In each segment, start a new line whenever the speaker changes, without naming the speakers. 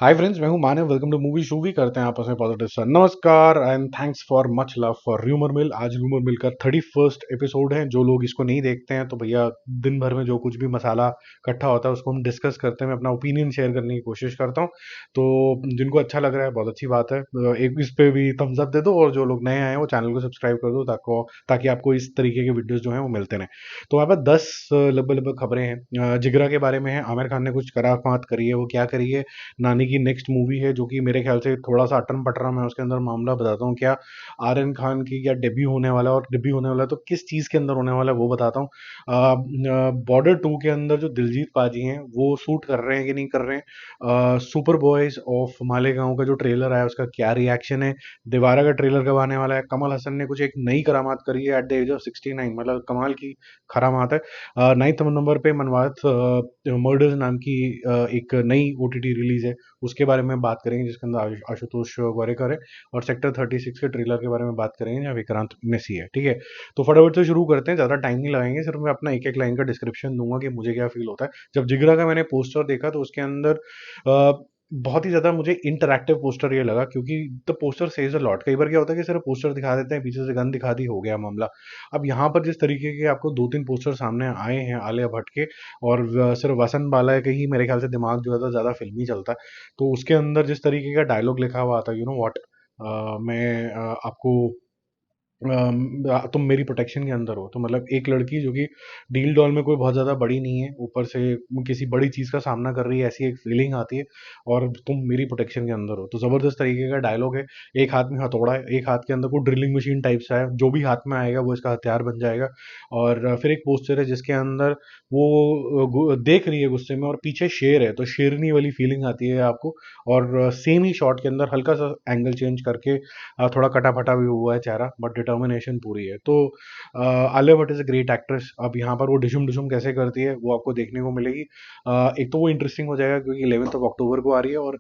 हाय friends, मैं हूं Manav. Welcome to movie shoovie. करते हैं आपस में पॉजिटिव सा नमस्कार and thanks for much love for rumour mill. आज र्यूमर मिल का 31st एपिसोड है। जो लोग इसको नहीं देखते हैं तो भैया, दिन भर में जो कुछ भी मसाला इकट्ठा होता है उसको हम डिस्कस करते हैं। मैं अपना ओपिनियन शेयर करने की कोशिश करता हूँ। तो जिनको अच्छा लग रहा है बहुत अच्छी बात है। एक इस पे भी थम्स अप दे दो, और जो लोग नए आए हैं वो चैनल को सब्सक्राइब कर दो ताकि आपको इस तरीके के वीडियोस जो हैं वो मिलते रहें। तो हमारे पास 10 लगभग लगभग खबरें हैं। जिगरा के बारे में है। आमिर खान ने कुछ करामात करी है, वो क्या करी है। नानी की नेक्स्ट मूवी है जो कि मेरे ख्याल से थोड़ा सा अटन पटरा। मैं उसके अंदर मामला बताता हूँ। क्या आर्यन खान की क्या डेब्यू होने वाला है, और डेब्यू होने वाला है तो किस चीज़ के अंदर होने वाला है वो बताता हूँ। बॉर्डर 2 के अंदर जो दिलजीत पाजी हैं वो शूट कर रहे हैं कि नहीं कर रहे हैं। सुपर बॉयज ऑफ मालेगांव का जो ट्रेलर आया उसका क्या रिएक्शन है। दीवारा का ट्रेलर कब आने वाला है। कमल हसन ने कुछ एक नई करामात करी है एट द एज ऑफ 69, मतलब कमाल की करामात है। 9th नंबर पे मनवात मर्डर्स नाम की एक नई ओटीटी रिलीज है, उसके बारे में बात करेंगे, जिसके अंदर आशुतोष गोरेकर है। और सेक्टर 36 के ट्रेलर के बारे में बात करेंगे जहाँ विक्रांत मेसी है। ठीक है, तो फटाफट से शुरू करते हैं, ज़्यादा टाइम नहीं लगाएंगे। सिर्फ मैं अपना एक एक लाइन का डिस्क्रिप्शन दूंगा कि मुझे क्या फील होता है। जब जिगरा का मैंने पोस्टर देखा तो उसके अंदर बहुत ही ज़्यादा मुझे इंटरैक्टिव पोस्टर ये लगा, क्योंकि the poster says a lot. कई बार क्या होता है कि सिर्फ पोस्टर दिखा देते हैं, पीछे से गन दिखा दी, हो गया मामला। अब यहाँ पर जिस तरीके के आपको 2-3 पोस्टर सामने आए हैं आलिया भट्ट के, और सिर्फ वसंत बाला के ही मेरे ख्याल से दिमाग जो है ज़्यादा फिल्मी चलता है। तो उसके अंदर जिस तरीके का डायलॉग लिखा हुआ था, यू नो व्हाट, मैं आपको तुम मेरी प्रोटेक्शन के अंदर हो। तो मतलब एक लड़की जो कि डील डॉल में कोई बहुत ज़्यादा बड़ी नहीं है, ऊपर से किसी बड़ी चीज़ का सामना कर रही है, ऐसी एक फीलिंग आती है, और तुम मेरी प्रोटेक्शन के अंदर हो। तो ज़बरदस्त तरीके का डायलॉग है। एक हाथ में हथौड़ा है, एक हाथ के अंदर कोई ड्रिलिंग मशीन टाइप सा है, जो भी हाथ में आएगा वो इसका हथियार बन जाएगा। और फिर एक पोस्टर है जिसके अंदर वो देख रही है गुस्से में, और पीछे शेर है, तो शेरनी वाली फीलिंग आती है आपको। और सेम ही शॉट के अंदर हल्का सा एंगल चेंज करके थोड़ा कटा फटा भी हुआ है चेहरा, बट डिटर्मिनेशन पूरी है। तो Alia Bhatt is a great actress. अब यहाँ पर वो डिशुम डिशुम कैसे करती है वो आपको देखने को मिलेगी। एक तो वो इंटरेस्टिंग हो जाएगा क्योंकि 11th को आ रही है, और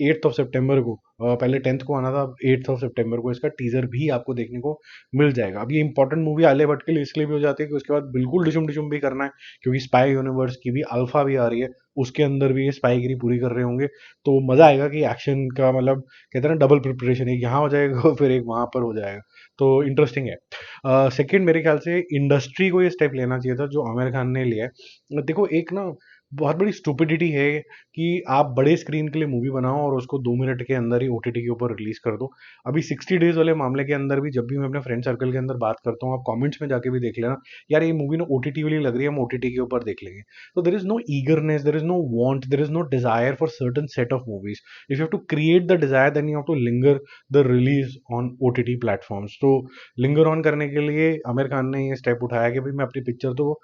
8 को, पहले 10th को आना था, अब 8 को इसका टीजर भी आपको देखने को मिल जाएगा। अब ये इंपॉर्टेंट मूवी आलिया भट्ट के लिए इसलिए भी हो जाती है कि उसके बाद बिल्कुल डिशुम डिशुम भी करना है, क्योंकि स्पाई यूनिवर्स की भी अल्फा भी आ रही है, उसके अंदर भी ये स्पाईगिरी पूरी कर रहे होंगे। तो मज़ा आएगा कि एक्शन का मतलब कहते हैं ना, डबल प्रिपरेशन, एक यहाँ हो जाएगा फिर एक वहाँ पर हो जाएगा। तो इंटरेस्टिंग है। सेकंड, मेरे ख्याल से इंडस्ट्री को ये स्टेप लेना चाहिए था जो आमिर खान ने लिया है। देखो, एक ना बहुत बड़ी स्टुपिडिटी है कि आप बड़े स्क्रीन के लिए मूवी बनाओ और उसको 2 मिनट के अंदर ही ओटीटी के ऊपर रिलीज कर दो। अभी 60 डेज वाले मामले के अंदर भी जब भी मैं अपने फ्रेंड सर्कल के अंदर बात करता हूँ, आप कमेंट्स में जाके भी देख लेना, यार ये मूवी ना ओटीटी वाली लग रही है, हम ओटीटी के ऊपर देख लेंगे। तो there is no eagerness, there is no want, there is no desire for certain set of movies. If you have to create the desire, then you have to linger the release on OTT platforms. तो linger on करने के लिए आमिर खान ने ये step उठाया कि भाई मैं अपनी पिक्चर तो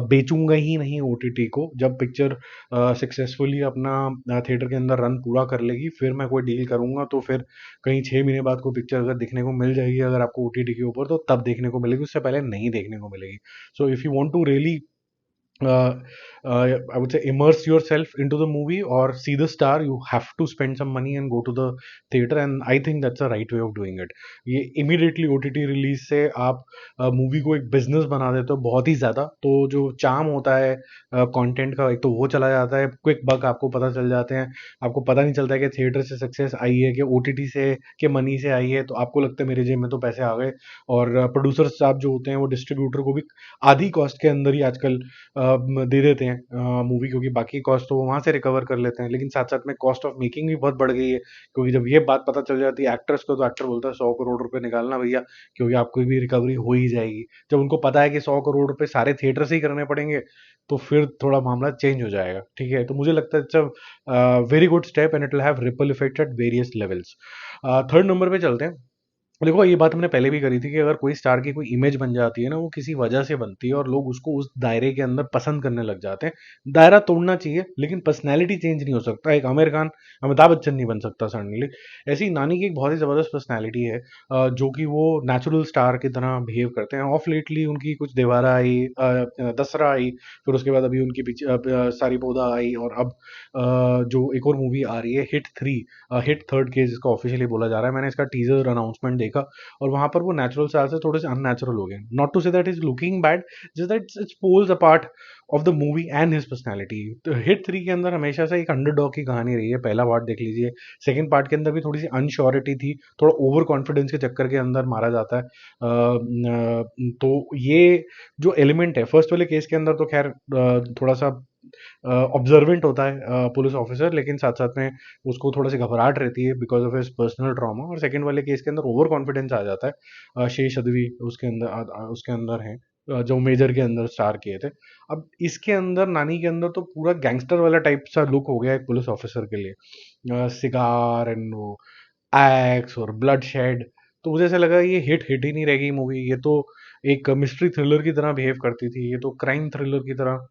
बेचूंगा ही नहीं ओटीटी को। जब पिक्चर सक्सेसफुली अपना थिएटर के अंदर रन पूरा कर लेगी, फिर मैं कोई डील करूंगा, तो फिर कहीं 6 महीने बाद कोई पिक्चर अगर देखने को मिल जाएगी अगर आपको ओटीटी के ऊपर, तो तब देखने को मिलेगी, उससे पहले नहीं देखने को मिलेगी। So if you want to really I would say immerse yourself into the movie or see the star, you have to spend some money and go to the theater, and I think that's the right way of doing it. ये immediately OTT release से आप movie को एक business बना देते हो बहुत ही ज़्यादा, तो जो चार्म होता है कंटेंट का, एक तो वो चला जाता है। क्विक बक आपको पता चल जाते हैं, आपको पता नहीं चलता है कि थिएटर से सक्सेस आई है कि ओटीटी से के मनी से आई है। तो आपको लगता है मेरे जेब में तो पैसे आ गए, और प्रोड्यूसर्स साहब जो होते हैं वो डिस्ट्रीब्यूटर को भी आधी कॉस्ट के अंदर ही आजकल दे देते हैं मूवी, क्योंकि बाकी कॉस्ट तो वो वहाँ से रिकवर कर लेते हैं। लेकिन साथ साथ में कॉस्ट ऑफ मेकिंग भी बहुत बढ़ गई है, क्योंकि जब ये बात पता चल जाती है एक्टर्स को, तो एक्टर बोलता है 100 करोड़ रुपए निकालना भैया, क्योंकि आपको भी रिकवरी हो ही जाएगी। जब उनको पता है कि 100 करोड़ रुपए सारे थिएटर से ही करने पड़ेंगे, तो फिर थोड़ा मामला चेंज हो जाएगा। ठीक है, तो मुझे लगता है it's very good step and it will have ripple effect at various levels. Third number पे चलते हैं। देखो, ये बात हमने पहले भी करी थी कि अगर कोई स्टार की कोई इमेज बन जाती है ना, वो किसी वजह से बनती है और लोग उसको उस दायरे के अंदर पसंद करने लग जाते हैं। दायरा तोड़ना चाहिए, लेकिन पर्सनैलिटी चेंज नहीं हो सकता। एक आमिर खान अमिताभ बच्चन नहीं बन सकता सडनली। ऐसी नानी की एक बहुत ही ज़बरदस्त पर्सनैलिटी है, जो कि वो नेचुरल स्टार की तरह बिहेव करते हैं। ऑफ लेटली उनकी कुछ दीवारा आई, दसरा आई, फिर उसके बाद अभी उनकी पीछे सारी पौधा आई, और अब जो एक और मूवी आ रही है हिट 3, हिट थर्ड के जिसका ऑफिशियली बोला जा रहा है। मैंने इसका टीजर अनाउंसमेंट देखा देखा और वहाँ पर वो नेचुरल स्टार से थोड़े से अननेचुरल हो गए। Not to say that is looking bad, just that it's pulls a part of the movie and his personality. तो हिट 3 के अंदर हमेशा से एक अंडरडॉग की कहानी रही है। पहला पार्ट देख लीजिए, सेकंड पार्ट के अंदर भी थोड़ी सी अनश्योरिटी थी, थोड़ा ओवर कॉन्फिडेंस के चक्कर के अंदर मारा जाता है। तो ये जो एलिमेंट है फर्स्ट वाले केस के अंदर तो खैर थोड़ा सा ऑब्जर्वेंट होता है पुलिस ऑफिसर, लेकिन साथ साथ में उसको थोड़ा सी घबराहट रहती है because of his personal trauma. और सेकंड वाले केस के अंदर ओवर कॉन्फिडेंस आ जाता है। शेष अदवी उसके अंदर उसके अंदर है, जो मेजर के अंदर स्टार किए थे। अब इसके अंदर नानी के अंदर तो पूरा गैंगस्टर वाला टाइप सा लुक हो गया एक पुलिस ऑफिसर के लिए, सिगार एंड वो एक्स और ब्लड शेड। तो मुझे ऐसा लगा ये हिट ही नहीं रहेगी मूवी, ये तो एक मिस्ट्री थ्रिलर की तरह बिहेव करती थी, ये तो क्राइम थ्रिलर की तरह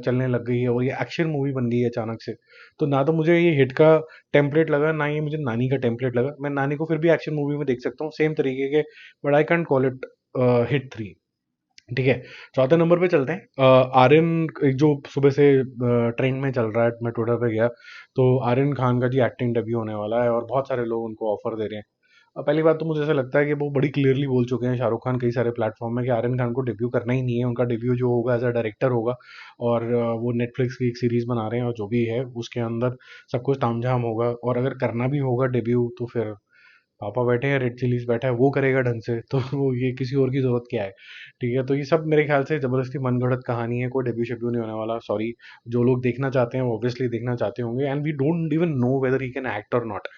चलने लग गई है और ये एक्शन मूवी बन गई है अचानक से। तो ना तो मुझे ये हिट का टेम्पलेट लगा, ना ये मुझे नानी का टेम्पलेट लगा। मैं नानी को फिर भी एक्शन मूवी में देख सकता हूँ सेम तरीके के, but I can't call it hit 3। ठीक है, चौथे नंबर पे चलते हैं। आर्यन, एक जो सुबह से ट्रेंड में चल रहा है, मैं ट्विटर पे गया तो आर्यन खान का जी एक्टिंग डेब्यू होने वाला है और बहुत सारे लोग उनको ऑफर दे रहे हैं। पहली बात तो मुझे ऐसा लगता है कि वो बड़ी क्लियरली बोल चुके हैं शाहरुख खान कई सारे प्लेटफॉर्म में कि आर्यन खान को डेब्यू करना ही नहीं है, उनका डेब्यू जो होगा एज अ डायरेक्टर होगा। और वो नेटफ्लिक्स की एक सीरीज बना रहे हैं और जो भी है उसके अंदर सब कुछ तामझाम होगा। और अगर करना भी होगा डेब्यू तो फिर पापा बैठे हैं, रेड चिलीज बैठा है, वो करेगा ढंग से, तो वो ये किसी और की जरूरत क्या है। ठीक है, तो ये सब मेरे ख्याल से जबरदस्ती मनगढ़ंत कहानी है, कोई डेब्यू शेब्यू नहीं होने वाला। सॉरी, जो लोग देखना चाहते हैं वो ऑब्वियसली देखना चाहते होंगे and we don't even know whether he can act और नॉट।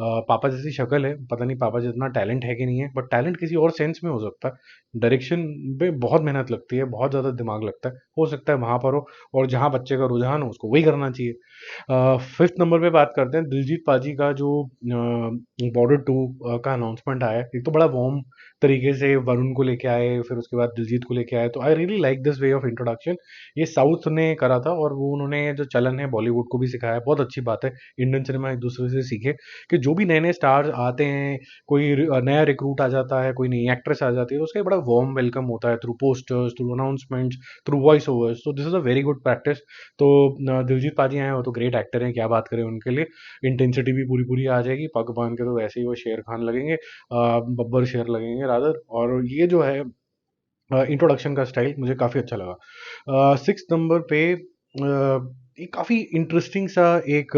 पापा जैसी शक्ल है, पता नहीं पापा जितना टैलेंट है कि नहीं है, बट टैलेंट किसी और सेंस में हो सकता है। डायरेक्शन में बहुत मेहनत लगती है, बहुत ज़्यादा दिमाग लगता है, हो सकता है वहाँ पर हो, और जहाँ बच्चे का रुझान हो उसको वही करना चाहिए। फिफ्थ नंबर पे बात करते हैं दिलजीत पाजी का, जो बॉर्डर 2 का अनाउंसमेंट आया है। एक तो बड़ा वार्म तरीके से वरुण को लेके आए, फिर उसके बाद दिलजीत को लेके आए, तो I really like this way of introduction. ये साउथ ने करा था और वो उन्होंने जो चलन है बॉलीवुड को भी सिखाया, बहुत अच्छी बात है। इंडियन सिनेमा एक दूसरे से सीखे कि जो भी नए नए स्टार्स आते हैं, कोई नया रिक्रूट आ जाता है, कोई नई एक्ट्रेस आ जाती है, तो उसका एक बड़ा वार्म वेलकम होता है through posters, through announcements, through voice overs. तो this is a very good practice. तो दिलजीत पाजी आए हो तो ग्रेट एक्टर हैं, क्या बात करें उनके लिए। इंटेंसिटी भी पूरी पूरी आ जाएगी, पग बांध के तो वैसे ही वो शेर खान लगेंगे, बब्बर शेर लगेंगे रादर। और ये जो है इंट्रोडक्शन का स्टाइल मुझे काफ़ी अच्छा लगा। सिक्स नंबर पे एक काफ़ी इंटरेस्टिंग सा एक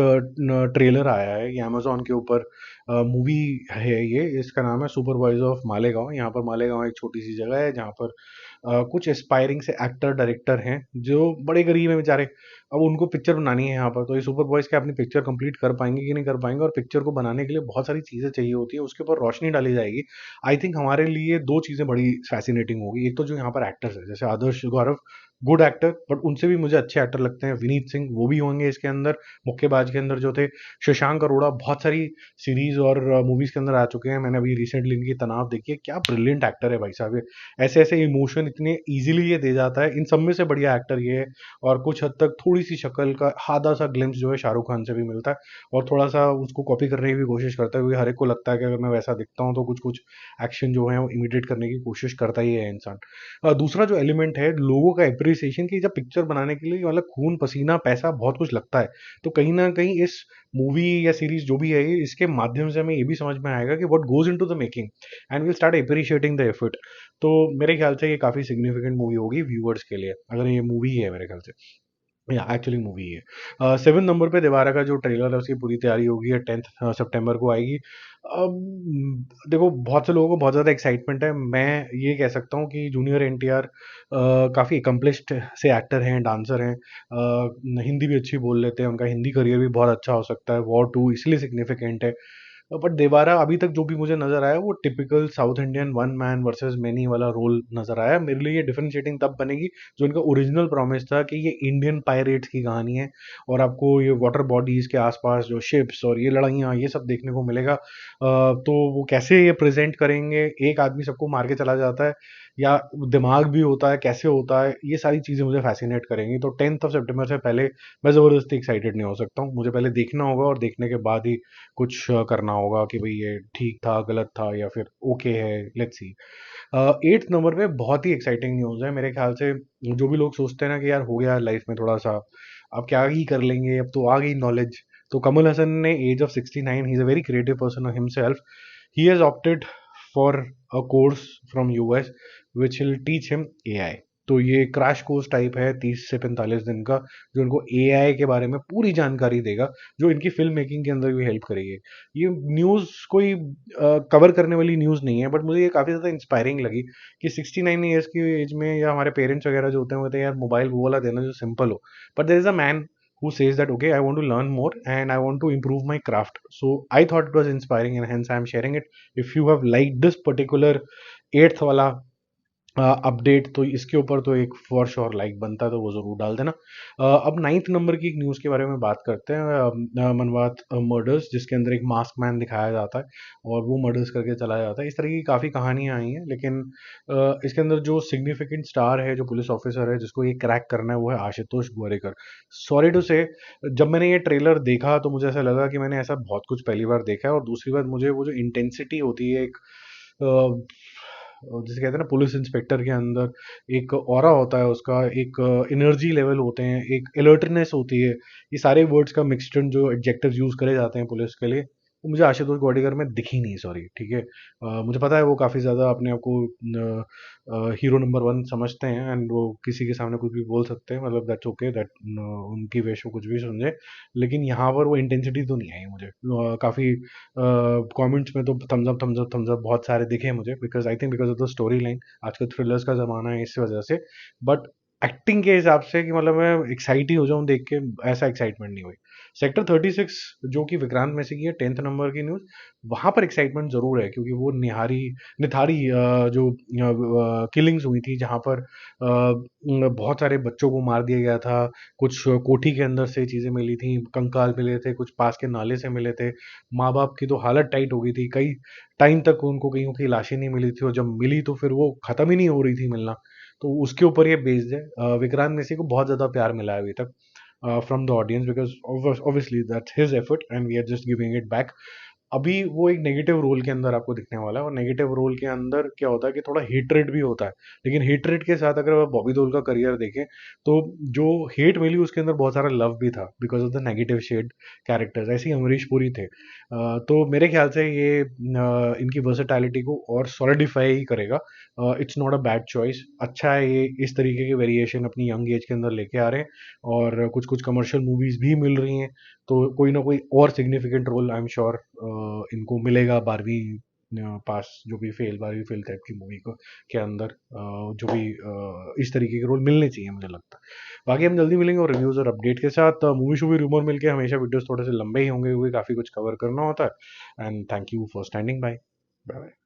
ट्रेलर आया है, ये अमेजोन के ऊपर मूवी है। ये इसका नाम है सुपरवाइजर ऑफ मालेगांव। यहाँ पर मालेगांव एक छोटी सी जगह है जहाँ पर कुछ एस्पायरिंग से एक्टर डायरेक्टर हैं जो बड़े गरीब हैं बेचारे। अब उनको पिक्चर बनानी है यहाँ पर, तो ये सुपर बॉयज क्या अपनी पिक्चर कंप्लीट कर पाएंगे कि नहीं कर पाएंगे। और पिक्चर को बनाने के लिए बहुत सारी चीज़ें चाहिए होती है, उसके ऊपर रोशनी डाली जाएगी। आई थिंक हमारे लिए दो चीज़ें बड़ी फैसिनेटिंग होगी। एक तो जो यहाँ पर एक्टर्स है जैसे आदर्श गौरव, गुड एक्टर, बट उनसे भी मुझे अच्छे एक्टर लगते हैं विनीत सिंह, वो भी होंगे इसके अंदर। मुक्केबाज के अंदर जो थे शशांक अरोड़ा, बहुत सारी सीरीज और मूवीज के अंदर आ चुके हैं। मैंने अभी रिसेंटली इनकी तनाव देखी है, क्या ब्रिलियंट एक्टर है भाई साहब ये। ऐसे ऐसे इमोशन इतने इजीली ये दे जाता है, इन सब में से बढ़िया एक्टर ये है। और कुछ हद तक थोड़ी सी शक्ल का आधा सा ग्लिम्स जो है शाहरुख खान से भी मिलता है, और थोड़ा सा उसको कॉपी करने की भी कोशिश करता है, क्योंकि हर एक को लगता है कि अगर मैं वैसा दिखता हूँ तो कुछ कुछ एक्शन जो है वो इमिटेट करने की कोशिश करता ही है इंसान। दूसरा जो एलिमेंट है लोगों का एप्रिसिएशन, की जब पिक्चर बनाने के लिए मतलब खून पसीना पैसा बहुत कुछ लगता है, तो कहीं ना कहीं इस मूवी या सीरीज जो भी है इसके माध्यम से हमें ये भी समझ में आएगा कि what goes into the making and will start appreciating the effort. तो मेरे ख्याल से ये काफ़ी सिग्निफिकेंट मूवी होगी व्यूअर्स के लिए, अगर ये मूवी है मेरे ख्याल से, या एक्चुअली मूवी है। सेवन नंबर पे दीवारा का जो ट्रेलर है उसकी पूरी तैयारी होगी है, 10 सितंबर को आएगी। अब देखो बहुत से लोगों को बहुत ज़्यादा एक्साइटमेंट है। मैं ये कह सकता हूँ कि जूनियर एनटीआर काफ़ी एकम्प्लिश्ड से एक्टर हैं, डांसर हैं, हिंदी भी अच्छी बोल लेते हैं, उनका हिंदी करियर भी बहुत अच्छा हो सकता है। वॉर 2 इसलिए सिग्निफिकेंट है। बट देवारा अभी तक जो भी मुझे नजर आया वो typical south Indian one man versus many वाला रोल नजर आया मेरे लिए। ये डिफरेंशिएटिंग तब बनेगी जो इनका ओरिजिनल प्रॉमिस था कि ये इंडियन पायरेट्स की कहानी है, और आपको ये वाटर बॉडीज के आसपास जो शिप्स और ये लड़ाइयाँ ये सब देखने को मिलेगा। तो वो कैसे ये प्रेजेंट करेंगे, एक आदमी सबको मार के चला जाता है या दिमाग भी होता है, कैसे होता है, ये सारी चीज़ें मुझे फैसिनेट करेंगी। तो 10 सितंबर से पहले मैं ज़बरदस्ती एक्साइटेड नहीं हो सकता हूँ, मुझे पहले देखना होगा और देखने के बाद ही कुछ करना होगा कि भाई ये ठीक था, गलत था, या फिर ओके है, लेट्स सी। 8 नंबर पे बहुत ही एक्साइटिंग न्यूज़ है मेरे ख्याल से। जो भी लोग सोचते हैं ना कि यार हो गया लाइफ में थोड़ा सा, अब क्या ही कर लेंगे, अब तो आ गई नॉलेज, तो कमल हसन ने age of 69, he is a very creative person himself, he has opted for a course from US which will teach him AI. तो ये क्रैश कोर्स टाइप है 30 से 45 दिन का, जो उनको एआई के बारे में पूरी जानकारी देगा, जो इनकी फिल्म मेकिंग के अंदर भी हेल्प करेगी। ये न्यूज़ कोई कवर करने वाली न्यूज़ नहीं है, बट मुझे ये काफ़ी ज़्यादा इंस्पायरिंग लगी कि 69 ईयर्स की एज में या हमारे पेरेंट्स वगैरह जो होते हैं, वो कहते हैं यार मोबाइल वो वाला देना जो सिंपल हो, but there is a man who says that okay, I want to learn more and I want to improve my craft. So I thought it was inspiring and hence I am sharing it. If you have liked this particular eighth वाला update, तो इसके ऊपर तो एक for sure like बनता है, तो वो ज़रूर डाल देना। अब 9th नंबर की एक न्यूज़ के बारे में बात करते हैं, मनवात मर्डर्स, जिसके अंदर एक मास्क मैन दिखाया जाता है और वो मर्डर्स करके चला जाता है। इस तरह की काफ़ी कहानियाँ आई हैं, लेकिन इसके अंदर जो सिग्निफिकेंट स्टार है, जो पुलिस ऑफिसर है जिसको ये क्रैक करना है, वो है आशुतोष गोवारिकर। सॉरी टू से, जब मैंने ये ट्रेलर देखा तो मुझे ऐसा लगा कि मैंने ऐसा बहुत कुछ पहली बार देखा है, और दूसरी बात मुझे वो जो इंटेंसिटी होती है एक जिसे कहते हैं ना पुलिस इंस्पेक्टर के अंदर एक ऑरा होता है उसका, एक एनर्जी लेवल होते हैं, एक अलर्टनेस होती है, ये सारे वर्ड्स का मिक्सचर जो एडजेक्टिव्स यूज करे जाते हैं पुलिस के लिए, वो मुझे आशुतोष गोवारिकर में दिखी नहीं। सॉरी, ठीक है। मुझे पता है वो काफ़ी ज़्यादा अपने आप को हीरो नंबर वन समझते हैं एंड वो किसी के सामने कुछ भी बोल सकते हैं, मतलब दैट्स ओके, दैट उनकी वेश वो कुछ भी समझे, लेकिन यहाँ पर वो इंटेंसिटी तो नहीं आई मुझे। काफ़ी कमेंट्स में तो thumbs up thumbs up thumbs up बहुत सारे दिखे मुझे, because I think because of the story line, आजकल थ्रिलर्स का ज़माना है इस वजह से। बट एक्टिंग के हिसाब से कि मतलब मैं एक्साइट ही हो जाऊँ देख के, ऐसा एक्साइटमेंट नहीं हुई। सेक्टर 36 जो कि विक्रांत मैसी की है, 10th नंबर की न्यूज़, वहाँ पर एक्साइटमेंट ज़रूर है, क्योंकि वो निथारी जो किलिंग्स हुई थी, जहाँ पर बहुत सारे बच्चों को मार दिया गया था, कुछ कोठी के अंदर से चीज़ें मिली थी, कंकाल मिले थे, कुछ पास के नाले से मिले थे, माँ बाप की तो हालत टाइट हो गई थी, कई टाइम तक उनको कहीं की लाशें नहीं मिली थी, और जब मिली तो फिर वो ख़त्म ही नहीं हो रही थी मिलना। तो उसके ऊपर ये बेस्ड है। विक्रांत मैसी को बहुत ज़्यादा प्यार मिला है अभी तक from the audience, because obviously that's his effort and we are just giving it back. अभी वो एक नेगेटिव रोल के अंदर आपको दिखने वाला है, और नेगेटिव रोल के अंदर क्या होता है कि थोड़ा हेटरेट भी होता है, लेकिन हेटरेट के साथ अगर आप बॉबी देओल का करियर देखें, तो जो हेट मिली उसके अंदर बहुत सारा लव भी था, because of the negative shade characters. ऐसे ही अमरीश पुरी थे। तो मेरे ख्याल से ये इनकी वर्सेटैलिटी को और सॉलिडिफाई ही करेगा। It's not a bad choice, अच्छा है ये इस तरीके के वेरिएशन अपनी यंग एज के अंदर लेके आ रहे हैं, और कुछ कुछ कमर्शियल मूवीज भी मिल रही हैं, तो कोई ना कोई और significant role I am sure इनको मिलेगा 12वीं पास, जो भी फेल 12वीं फेल टाइप की मूवी को के अंदर, जो भी इस तरीके के रोल मिलने चाहिए मुझे लगता है। बाकी हम जल्दी मिलेंगे और रिव्यूज और अपडेट के साथ। मूवी शूवी रूमर मिलके हमेशा वीडियोस थोड़े से लंबे ही होंगे, क्योंकि काफ़ी कुछ कवर करना होता है। And thank you for standing by. Bye.